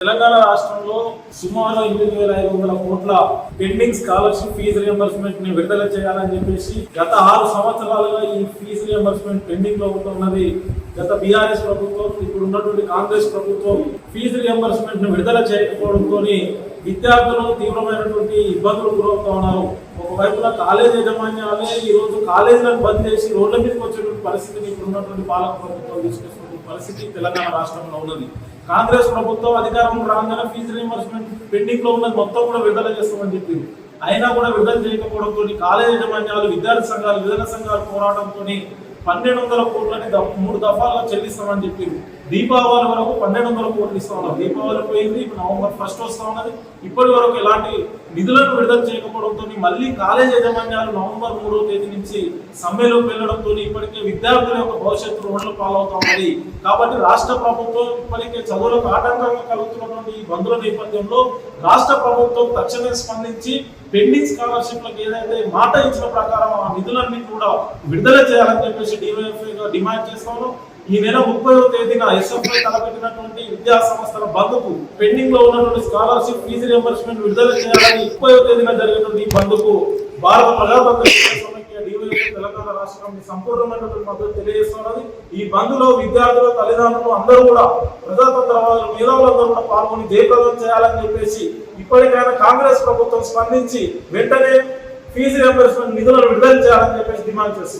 తెలంగాణ రాష్ట్రంలో సుమారు 8,500 కోట్ల పెండింగ్ స్కాలర్షిప్ ఫీజు రియంబర్స్మెంట్ ని విడుదల చేయాలని చెప్పేసి గత 6 సంవత్సరాలుగా ఈ ఫీజు రియంబర్స్మెంట్ పెండింగ్ లో ఉంటున్నది. గత బీఆర్ఎస్ ప్రభుత్వం, ఇప్పుడు ఉన్నటువంటి కాంగ్రెస్ ప్రభుత్వం ఫీజు రియంబర్స్మెంట్ ని విడుదల చేయకపోవడంతో విద్యార్థులు తీవ్రమైనటువంటి ఇబ్బందులు గురవుతా ఉన్నారు. ఒకవైపున కాలేజ్ యాజమాన్యాలే ఈ రోజు కాలేజీలను బంద్ చేసి రోడ్ల మీదకి వచ్చేటువంటి పరిస్థితిని ఇప్పుడు ఉన్నటువంటి పాలక ప్రభుత్వం తీసుకొస్తున్న పరిస్థితి తెలంగాణ రాష్ట్రంలో ఉన్నది. కాంగ్రెస్ ప్రభుత్వం అధికారంలో రాగానే ఫీజు రియంబర్స్మెంట్ పెండింగ్ లో ఉన్నది మొత్తం కూడా విడుదల చేస్తామని చెప్పింది. అయినా కూడా విడుదల చేయకపోవడంతో కాలేజ్ యాజమాన్యాలు, విద్యార్థి సంఘాలు, విధాన సంఘాలు పోరాటంతో 1,200 కోట్లని 3 దఫాలుగా చెల్లిస్తామని చెప్పింది. దీపావళి వరకు 1,200 కోట్లు ఇస్తా ఉన్నారు. దీపావళి పోయింది, ఇప్పుడు నవంబర్ 1 వస్తా ఉన్నది. ఇప్పటి వరకు ఎలాంటి నిధులను విడుదల చేయకపోవడంతో మళ్ళీ కాలేజ్ యాజమాన్యాలు నవంబర్ 3వ తేదీ నుంచి సమ్మెలోకి వెళ్లడంతో ఇప్పటికే విద్యార్థుల యొక్క భవిష్యత్తు రోడ్ల పాలవుతా ఉన్నది. కాబట్టి రాష్ట్ర ప్రభుత్వం ఇప్పటికే చదువులకు ఆటంకంగా కలుగుతున్నటువంటి ఈ బంధుల నేపథ్యంలో రాష్ట్ర ప్రభుత్వం తక్షణమే స్పందించి పెండింగ్ స్కాలర్షిప్లకు ఏదైతే మాట ఇచ్చిన ప్రకారం ఆ నిధులన్నీ కూడా విడుదల చేయాలని చెప్పేసి డివైఎఫ్ఐగా డిమాండ్ చేస్తాను. ఈ నెల 30వ తేదీన ఎస్ఎఫ్ఐ తలపెట్టినటువంటి విద్యా సంస్థల బంద్కు పెండింగ్ లో ఉన్నటువంటి స్కాలర్షిప్ ఫీజు రియంబర్స్మెంట్ విడుదల చేయాలని 30వ తేదీన జరిగినటువంటి ఈ బంద్కు భారత ప్రజాతంత్ర సమైక్య డివైఎఫ్ఐ తెలంగాణ రాష్ట్రానికి సంపూర్ణమైనటువంటి మద్దతు తెలియజేస్తున్నది. ఈ బంద్లో విద్యార్థులు, తల్లిదండ్రులు అందరూ కూడా ప్రజాతంత్రవాదులు, మేధావులందరూ కూడా పాల్గొని జయప్రదం చేయాలని చెప్పేసి ఇప్పటికైనా కాంగ్రెస్ ప్రభుత్వం స్పందించి వెంటనే ఫీజు రియంబర్స్మెంట్ నిధులను విడుదల చేయాలని చెప్పేసి డిమాండ్ చేస్తున్నారు.